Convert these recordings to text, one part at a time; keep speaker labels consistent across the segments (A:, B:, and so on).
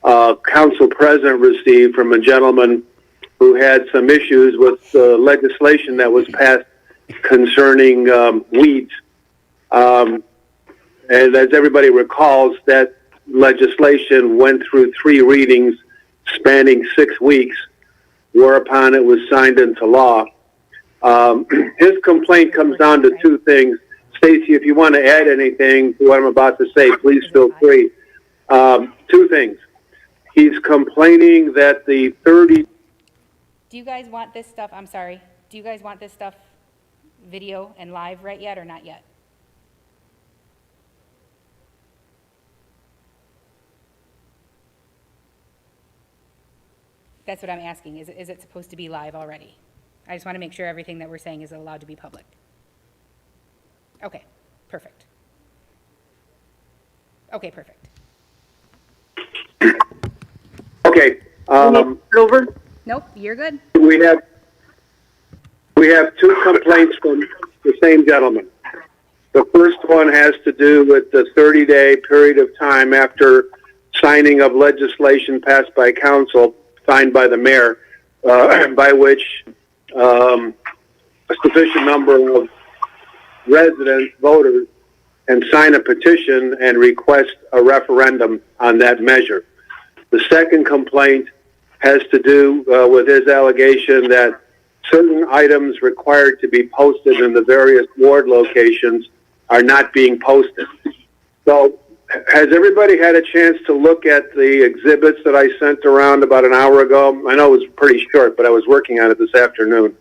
A: council president received from a gentleman who had some issues with legislation that was passed concerning weeds. And as everybody recalls, that legislation went through 3 readings spanning 6 weeks, whereupon it was signed into law. His complaint comes down to 2 things. Stacy, if you want to add anything to what I'm about to say, please feel free. 2 things. He's complaining that the 30...
B: Do you guys want this stuff, I'm sorry, do you guys want this stuff video and live right yet or not yet? That's what I'm asking. Is it supposed to be live already? I just want to make sure everything that we're saying is allowed to be public. Okay, perfect. Okay, perfect.
A: Okay.
C: Over?
B: Nope, you're good.
A: We have 2 complaints from the same gentleman. The first one has to do with the 30-day period of time after signing of legislation passed by council, signed by the mayor, by which a sufficient number of residents, voters, can sign a petition and request a referendum on that measure. The second complaint has to do with his allegation that certain items required to be posted in the various ward locations are not being posted. So, has everybody had a chance to look at the exhibits that I sent around about an hour ago? I know it was pretty short, but I was working on it this afternoon.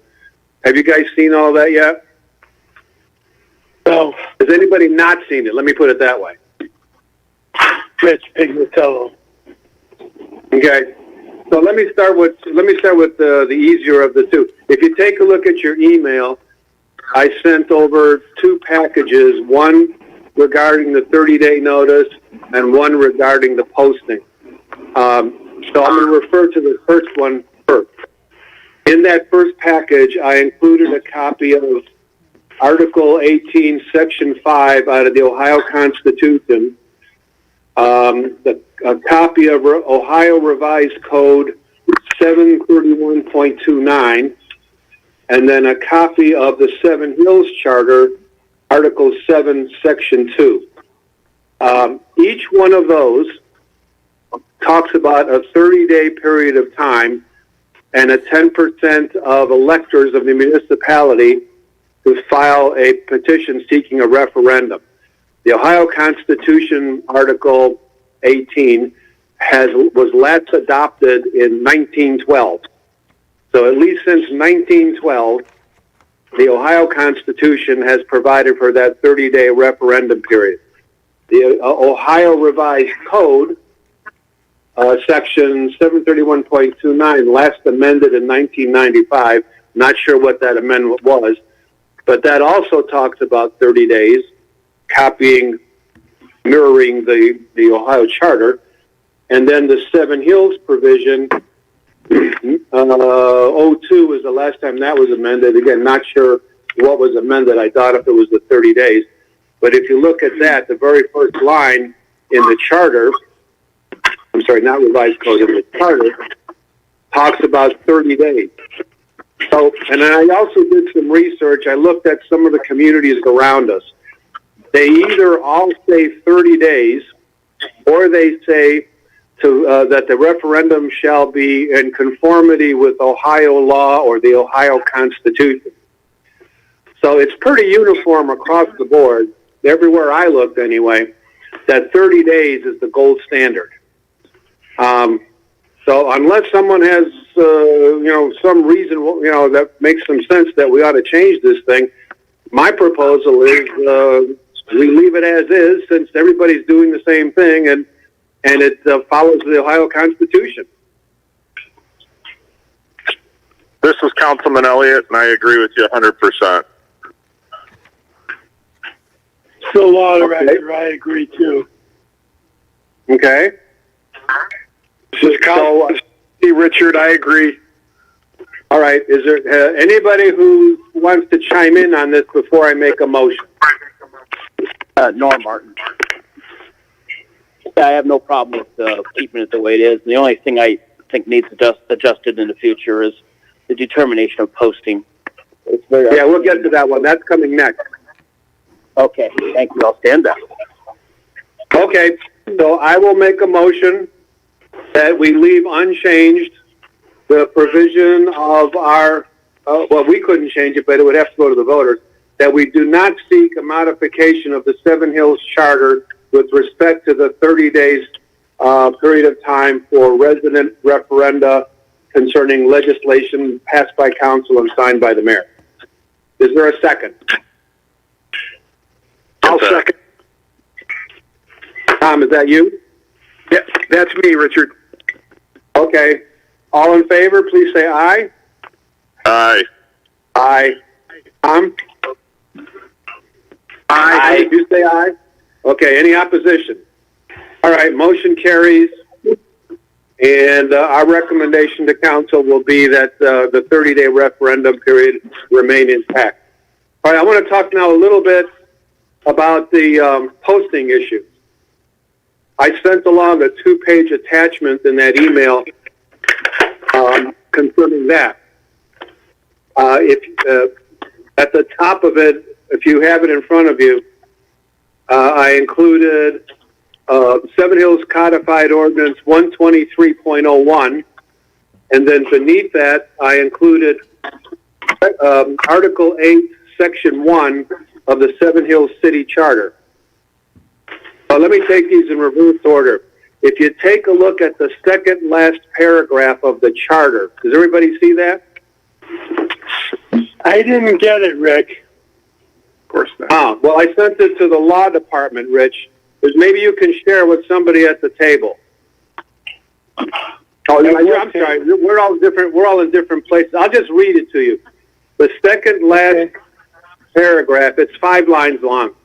A: Have you guys seen all that yet?
C: No.
A: Has anybody not seen it? Let me put it that way.
C: Rich Pignatello.
A: Okay. So let me start with the easier of the 2. If you take a look at your email, I sent over 2 packages, one regarding the 30-day notice and one regarding the posting. So I'm going to refer to the first one first. In that first package, I included a copy of Article 18, Section 5 out of the Ohio Constitution, a copy of Ohio Revised Code 731.29, and then a copy of the Seven Hills Charter, Article 7, Section 2. Each one of those talks about a 30-day period of time and a 10% of electors of the municipality to file a petition seeking a referendum. The Ohio Constitution, Article 18, was last adopted in 1912. So at least since 1912, the Ohio Constitution has provided for that 30-day referendum period. The Ohio Revised Code, Section 731.29, last amended in 1995. Not sure what that amendment was, but that also talks about 30 days, mirroring the Ohio Charter. And then the Seven Hills provision, 02 was the last time that was amended. Again, not sure what was amended. I thought if it was the 30 days. But if you look at that, the very first line in the charter, I'm sorry, not revised code, in the charter, talks about 30 days. So, and then I also did some research. I looked at some of the communities around us. They either all say 30 days, or they say that the referendum shall be in conformity with Ohio law or the Ohio Constitution. So it's pretty uniform across the board, everywhere I looked anyway, that 30 days is the gold standard. So unless someone has, some reason, that makes some sense that we ought to change this thing, my proposal is we leave it as is, since everybody's doing the same thing, and it follows the Ohio Constitution.
D: This is Councilman Elliott, and I agree with you 100%.
C: So, law to record, I agree too.
A: Okay.
C: This is Councilman
D: Richard, I agree.
A: All right. Is there anybody who wants to chime in on this before I make a motion?
E: Norm Martin. Yeah, I have no problem with keeping it the way it is. The only thing I think needs adjusted in the future is the determination of posting. It's very
A: Yeah, we'll get to that one. That's coming next.
E: Okay, thank you. I'll stand back.
A: Okay, so I will make a motion that we leave unchanged the provision of our, well, we couldn't change it, but it would have to go to the voters, that we do not seek a modification of the Seven Hills Charter with respect to the 30 days period of time for resident referenda concerning legislation passed by council and signed by the mayor. Is there a second?
D: I'll second.
A: Tom, is that you?
D: Yeah, that's me, Richard.
A: Okay. All in favor, please say aye.
D: Aye.
A: Aye. Tom? Aye. You say aye? Okay, any opposition? All right, motion carries. And our recommendation to council will be that the 30-day referendum period remain intact. All right, I want to talk now a little bit about the posting issue. I sent along a 2-page attachment in that email concerning that. At the top of it, if you have it in front of you, I included Seven Hills Codified Ordinance 123.01, and then beneath that, I included Article 8, Section 1 of the Seven Hills City Charter. Let me take these in reverse order. If you take a look at the second last paragraph of the charter, does everybody see that?
C: I didn't get it, Rick.
D: Of course not.
A: Well, I sent it to the law department, Rich. Because maybe you can share with somebody at the table. Oh, I'm sorry. We're all different. We're all in different places. I'll just read it to you. The second last paragraph, it's 5 lines long.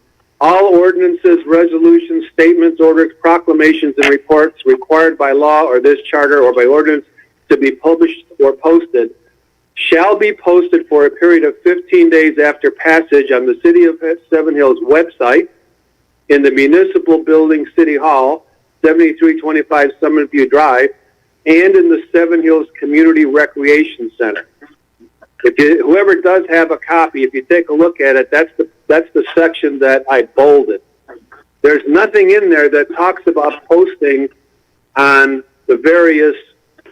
A: All ordinances, resolutions, statements, orders, proclamations, and reports required by law or this charter or by ordinance to be published or posted shall be posted for a period of 15 days after passage on the City of Seven Hills website, in the Municipal Building, City Hall, 7325 Summit View Drive, and in the Seven Hills Community Recreation Center. Whoever does have a copy, if you take a look at it, that's the section that I bolded. There's nothing in there that talks about posting on the various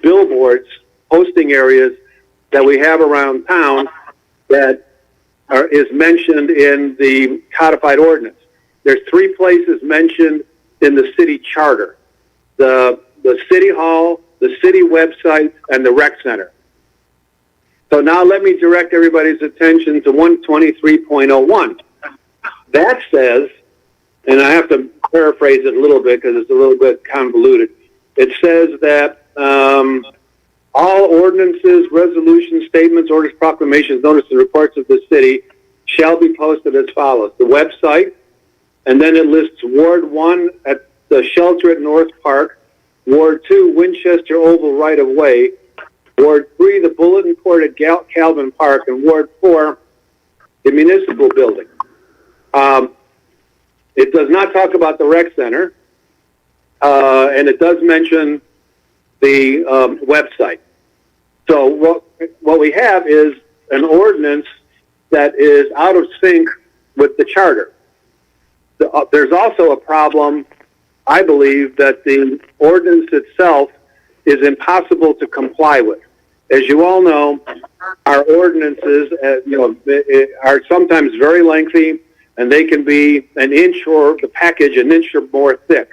A: billboards, posting areas that we have around town that is mentioned in the codified ordinance. There's 3 places mentioned in the city charter: the city hall, the city website, and the rec center. So now let me direct everybody's attention to 123.01. That says, and I have to paraphrase it a little bit because it's a little bit convoluted. It says that all ordinances, resolutions, statements, orders, proclamations, notices, and reports of the city shall be posted as follows: the website, and then it lists Ward 1 at the shelter at North Park, Ward 2, Winchester Oval right-of-way, Ward 3, the bulletin board at Calvin Park, and Ward 4, the municipal building. It does not talk about the rec center, and it does mention the website. So what we have is an ordinance that is out of sync with the charter. There's also a problem, I believe, that the ordinance itself is impossible to comply with. As you all know, our ordinances, are sometimes very lengthy, and they can be an inch or the package an inch or more thick.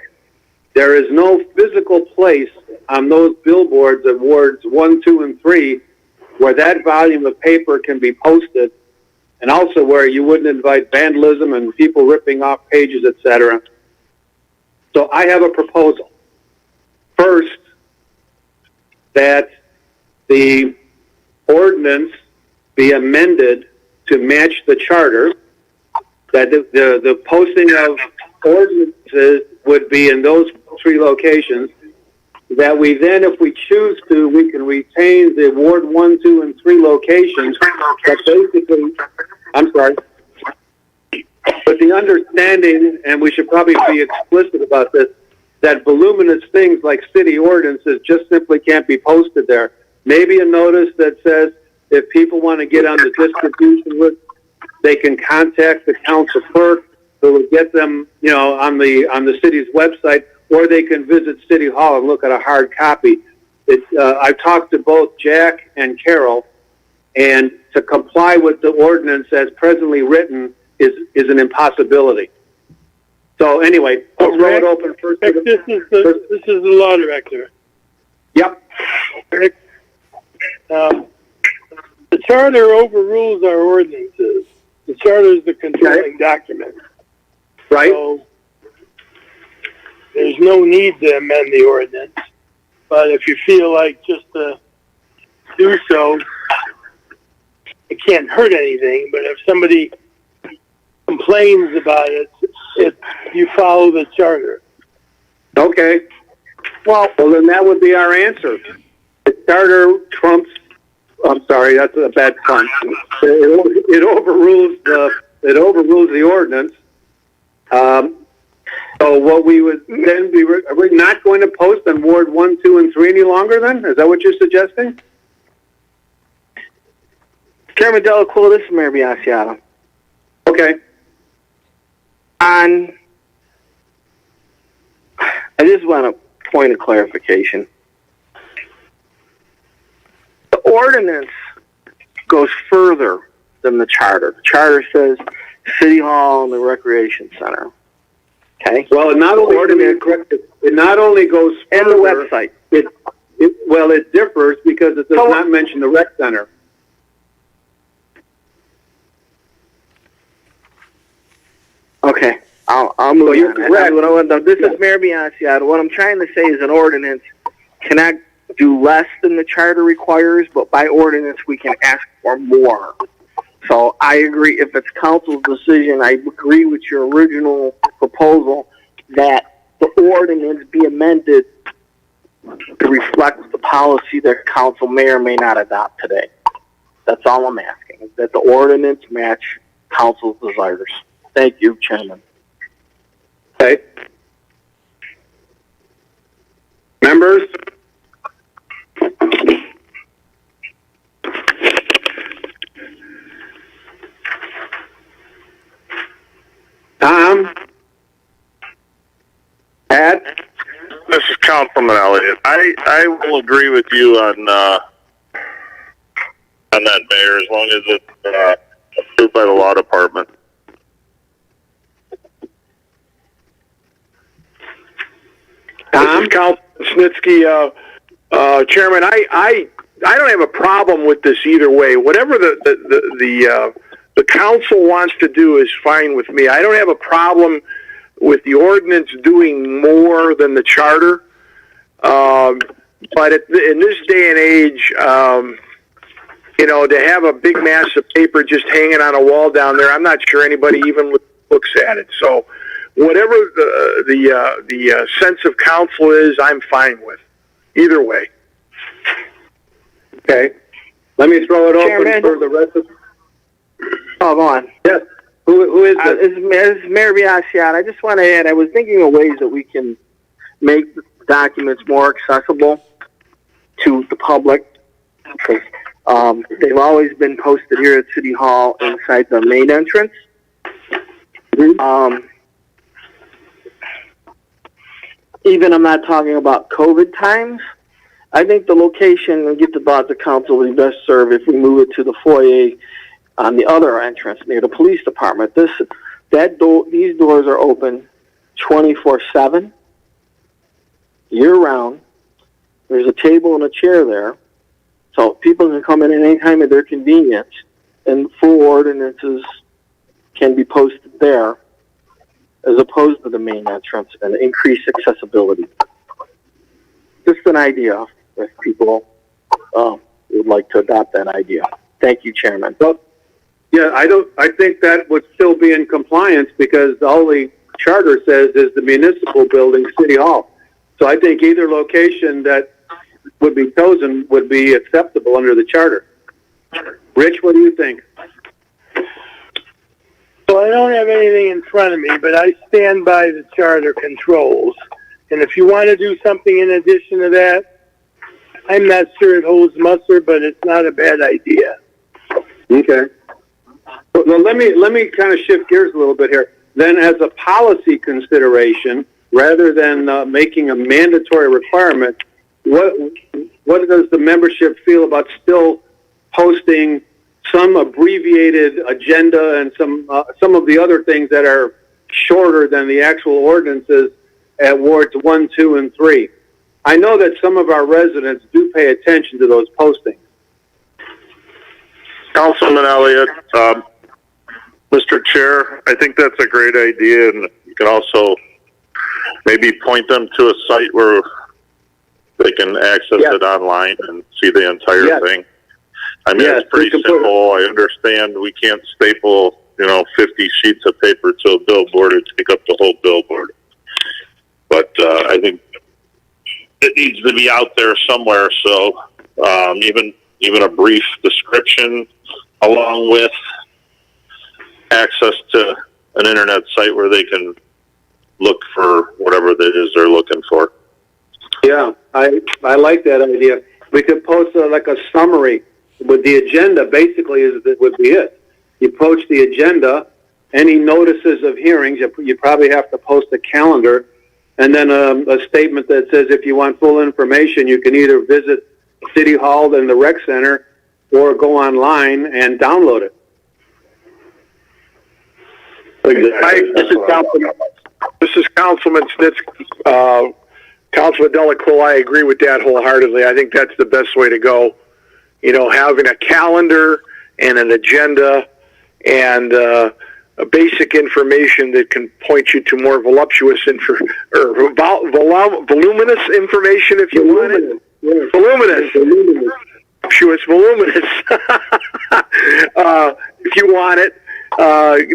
A: There is no physical place on those billboards of wards 1, 2, and 3 where that volume of paper can be posted, and also where you wouldn't invite vandalism and people ripping off pages, etc. So I have a proposal. First, that the ordinance be amended to match the charter, that the posting of ordinances would be in those 3 locations, that we then, if we choose to, we can retain the Ward 1, 2, and 3 locations, but basically, I'm sorry, with the understanding, and we should probably be explicit about this, that voluminous things like city ordinances just simply can't be posted there. Maybe a notice that says if people want to get on the distribution list, they can contact the council clerk who will get them, on the city's website, or they can visit City Hall and look at a hard copy. I've talked to both Jack and Carol, and to comply with the ordinance as presently written is an impossibility. So anyway, I'll throw it open first.
C: Rick, this is the law director.
A: Yep.
C: Rick, the charter overrules our ordinances. The charter is the controlling document.
A: Right.
C: So there's no need to amend the ordinance. But if you feel like just to do so, it can't hurt anything. But if somebody complains about it, you follow the charter.
A: Okay. Well, then that would be our answer. The charter trumps. I'm sorry, that's a bad pun. It overrules the ordinance. So what we would then be, are we not going to post on Ward 1, 2, and 3 any longer then? Is that what you're suggesting?
F: Chairman Delacool, this is Mayor Biassiata.
A: Okay.
F: I just want a point of clarification. The ordinance goes further than the charter. The charter says City Hall and the Recreation Center. Okay?
A: Well, it not only goes further,
F: and the website.
A: It differs because it does not mention the rec center.
F: Okay, I'll move
A: you're
F: on. This is Mayor Biassiata. What I'm trying to say is an ordinance cannot do less than the charter requires, but by ordinance we can ask for more. So I agree, if it's council's decision, I agree with your original proposal that the ordinance be amended to reflect the policy that council may or may not adopt today. That's all I'm asking, is that the ordinance match council's desires. Thank you, Chairman.
A: Okay. Members? Tom? Ed?
D: This is Councilman Elliott. I will agree with you on that, Mayor, as long as it's approved by the law department.
A: Tom?
C: This is Councilman Snitsky. Chairman, I don't have a problem with this either way. Whatever the council wants to do is fine with me. I don't have a problem with the ordinance doing more than the charter. But in this day and age, to have a big mass of paper just hanging on a wall down there, I'm not sure anybody even looks at it. So whatever the sense of council is, I'm fine with. Either way.
A: Okay. Let me throw it open
F: Chairman?
A: for the rest of...
F: Oh, go on.
A: Yes. Who is this?
F: This is Mayor Biassiata. I just want to add, I was thinking of ways that we can make documents more accessible to the public, because they've always been posted here at City Hall inside the main entrance. Even I'm not talking about COVID times. I think the location and get the thought the council would be best served if we move it to the foyer on the other entrance near the police department. These doors are open 24/7, year-round. There's a table and a chair there, so people can come in at any time at their convenience, and full ordinances can be posted there, as opposed to the main entrance, and increase accessibility. Just an idea if people would like to adopt that idea. Thank you, Chairman.
A: Well, yeah, I think that would still be in compliance because all the charter says is the municipal building, City Hall. So I think either location that would be chosen would be acceptable under the charter. Rich, what do you think?
C: So I don't have anything in front of me, but I stand by the charter controls.
G: And if you want to do something in addition to that, I'm not sure it holds muster, but it's not a bad idea.
A: Okay. Well, let me kind of shift gears a little bit here. Then, as a policy consideration, rather than making a mandatory requirement, what does the membership feel about still posting some abbreviated agenda and some of the other things that are shorter than the actual ordinances at wards 1, 2, and 3? I know that some of our residents do pay attention to those postings.
D: Councilman Elliott, Mr. Chair, I think that's a great idea, and you can also maybe point them to a site where they can access it online and see the entire thing. I mean, it's pretty simple. I understand we can't staple, 50 sheets of paper to a billboard and take up the whole billboard. But I think it needs to be out there somewhere. So even a brief description along with access to an internet site where they can look for whatever it is they're looking for.
A: Yeah, I like that idea. We could post like a summary with the agenda. Basically, would be it. You post the agenda, any notices of hearings. You probably have to post a calendar, and then a statement that says if you want full information, you can either visit City Hall and the Rec Center, or go online and download it.
C: This is Councilman Snitsky. Councilman Delacour, I agree with that wholeheartedly. I think that's the best way to go. Having a calendar and an agenda and a basic information that can point you to more voluminous information, if you want it. Yeah. Voluminous. Voluminous. If you want it,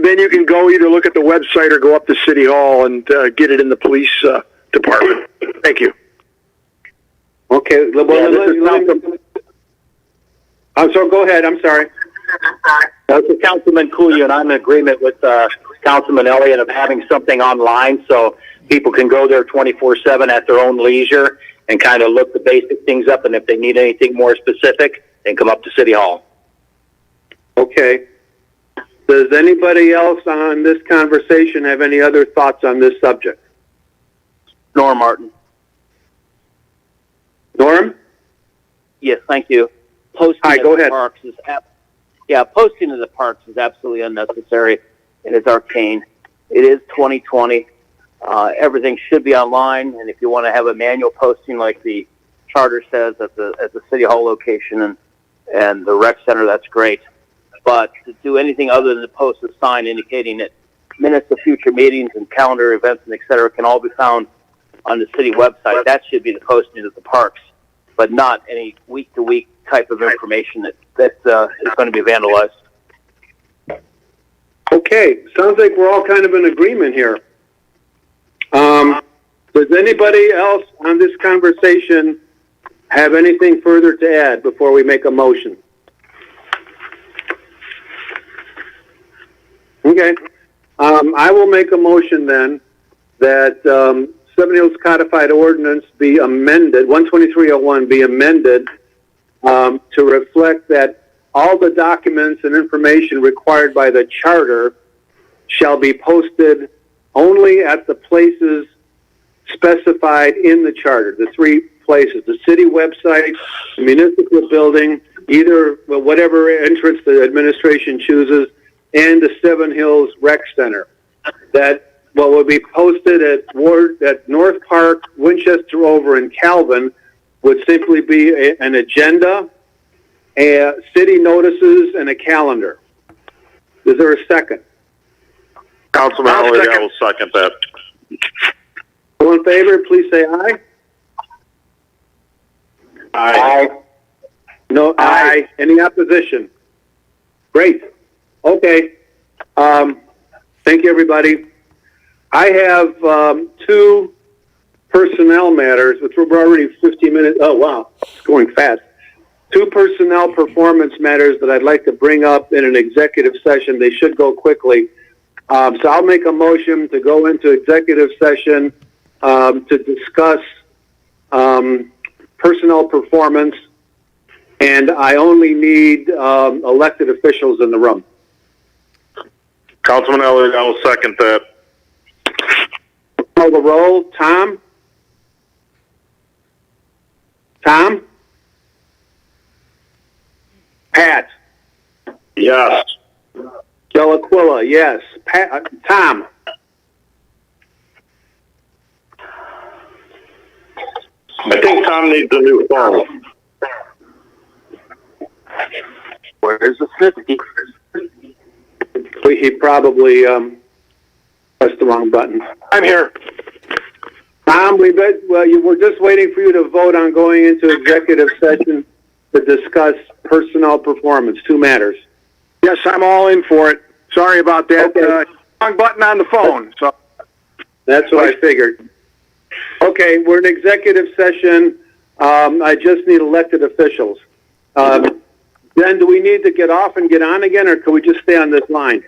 C: then you can go either look at the website or go up to City Hall and get it in the police department. Thank you.
A: Okay. I'm sorry. Go ahead. I'm sorry.
E: This is Councilman Kuya, and I'm in agreement with Councilman Elliott of having something online so people can go there 24/7 at their own leisure and kind of look the basic things up. And if they need anything more specific, then come up to City Hall.
A: Okay. Does anybody else on this conversation have any other thoughts on this subject?
E: Norm Martin.
A: Norm?
E: Yes, thank you. Posting
A: Hi, go ahead.
E: Posting in the parks is absolutely unnecessary, and it's arcane. It is 2020. Everything should be online, and if you want to have a manual posting like the charter says at the City Hall location and the rec center, that's great. But to do anything other than to post a sign indicating that minutes of future meetings and calendar events and et cetera can all be found on the city website, that should be the posting at the parks, but not any week-to-week type of information that is going to be vandalized.
A: Okay, sounds like we're all kind of in agreement here. Does anybody else on this conversation have anything further to add before we make a motion? Okay. I will make a motion then that Seven Hills Codified Ordinance be amended, 12301 be amended to reflect that all the documents and information required by the charter shall be posted only at the places specified in the charter, the 3 places, the city website, the municipal building, either whatever entrance the administration chooses, and the Seven Hills Rec Center. That what will be posted at North Park, Winchester Rover, and Calvin would simply be an agenda, city notices, and a calendar. Is there a second?
D: Councilman Elliott, I will second that.
A: All in favor, please say aye.
D: Aye.
A: No, aye. Any opposition? Great. Okay. Thank you, everybody. I have 2 personnel matters, which we're already 15 minutes. Oh, wow. It's going fast. 2 personnel performance matters that I'd like to bring up in an executive session. They should go quickly. So I'll make a motion to go into executive session to discuss personnel performance, and I only need elected officials in the room.
D: Councilman Elliott, I will second that.
A: Call the roll. Tom? Tom? Pat?
D: Yes.
A: Delaquila, yes. Pat, Tom?
D: I think Tom needs a new phone.
E: Where's the Snitsky?
A: He probably pressed the wrong button.
C: I'm here.
A: Tom, we're just waiting for you to vote on going into executive session to discuss personnel performance. 2 matters.
C: Yes, I'm all in for it. Sorry about that.
A: Okay.
C: Wrong button on the phone. So
A: That's what I figured. Okay, we're in executive session. I just need elected officials. Then do we need to get off and get on again, or can we just stay on this line?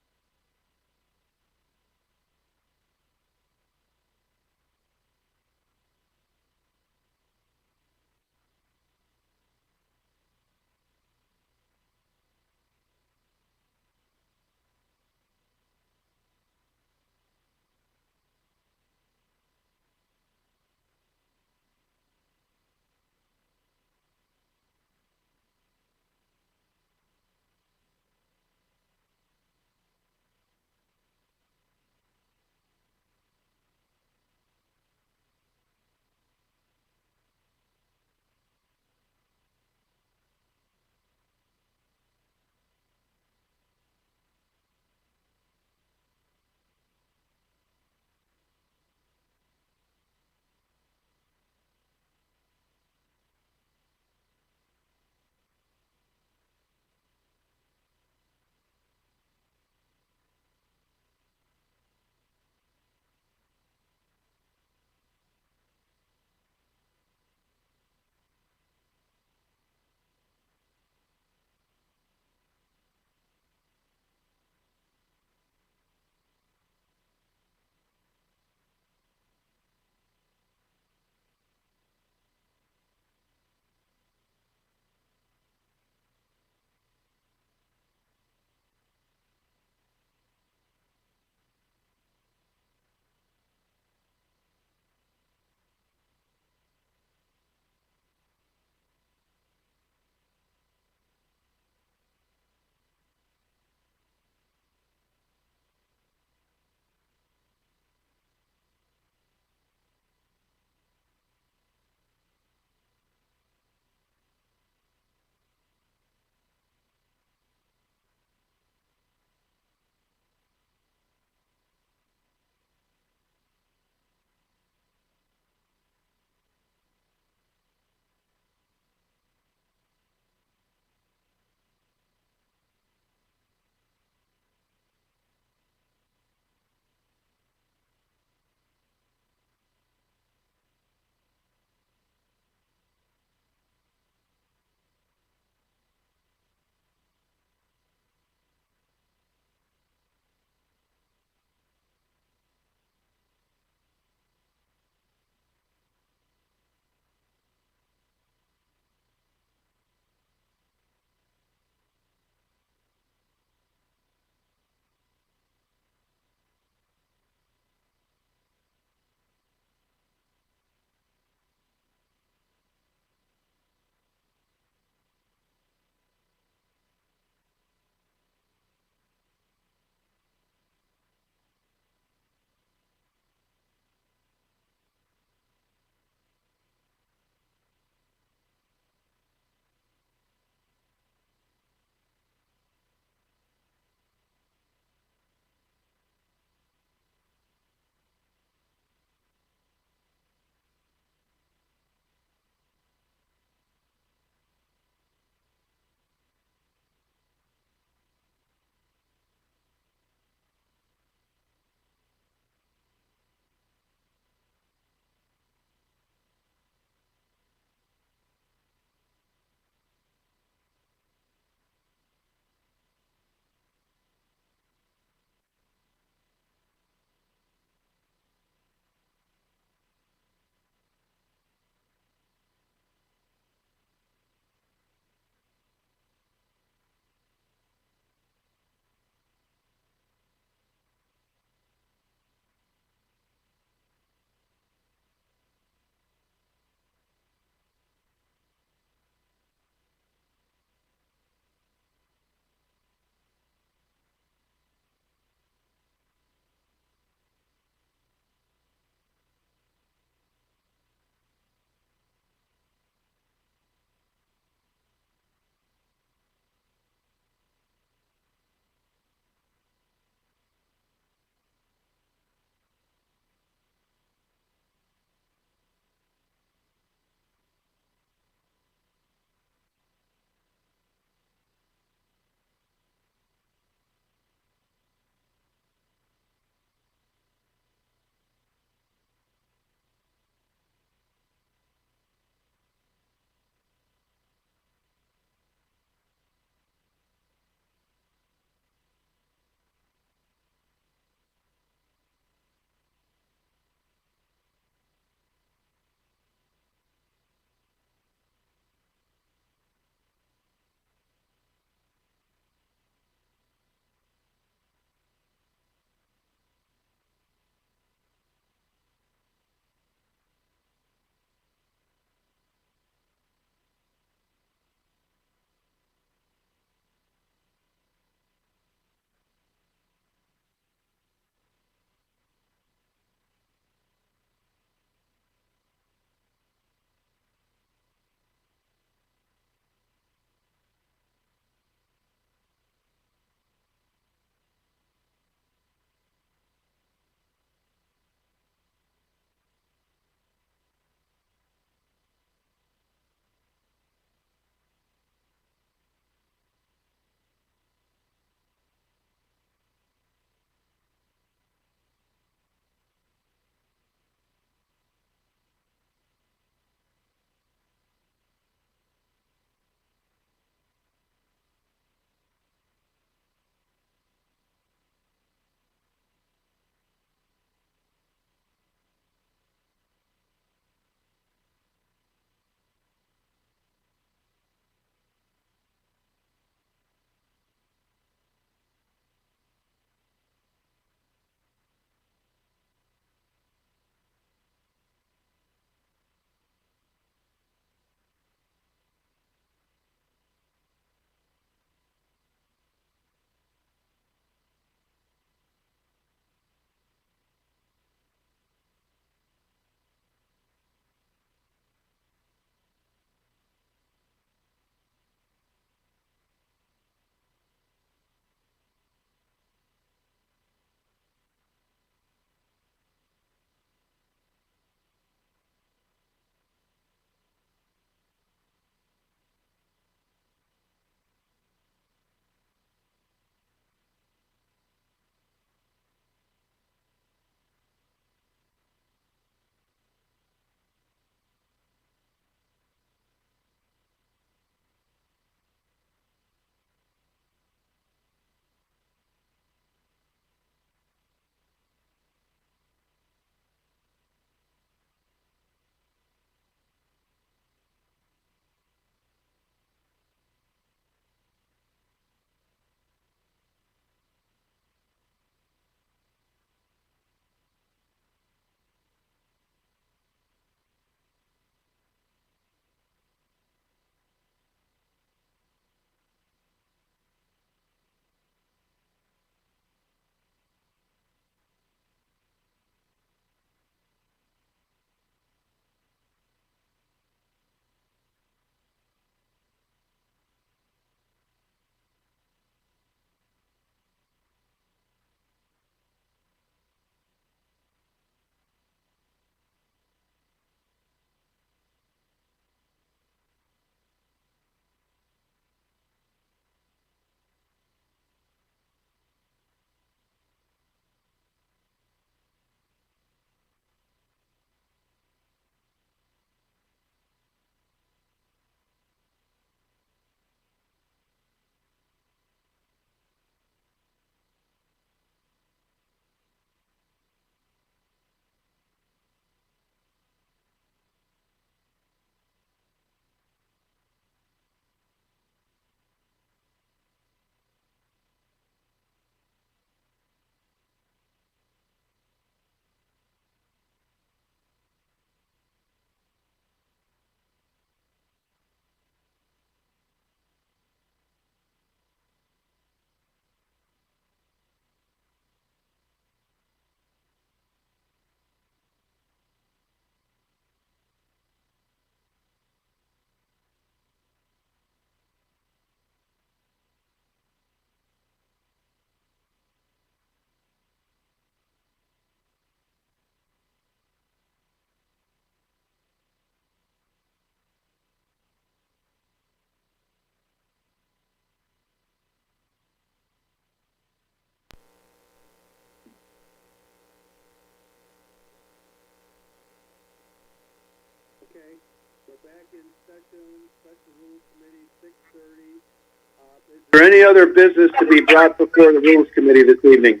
A: Is there any other business to be brought before the Rules Committee this evening?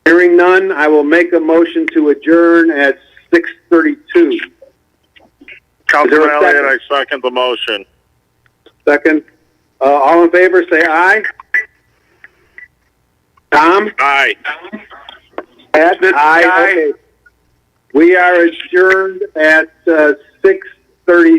A: Hearing none, I will make a motion to adjourn at 6:32.
D: Councilman Elliott, I second the motion.
A: Second. All in favor, say aye. Tom?
D: Aye.
A: Pat? Aye. Okay. We are adjourned at 6:32.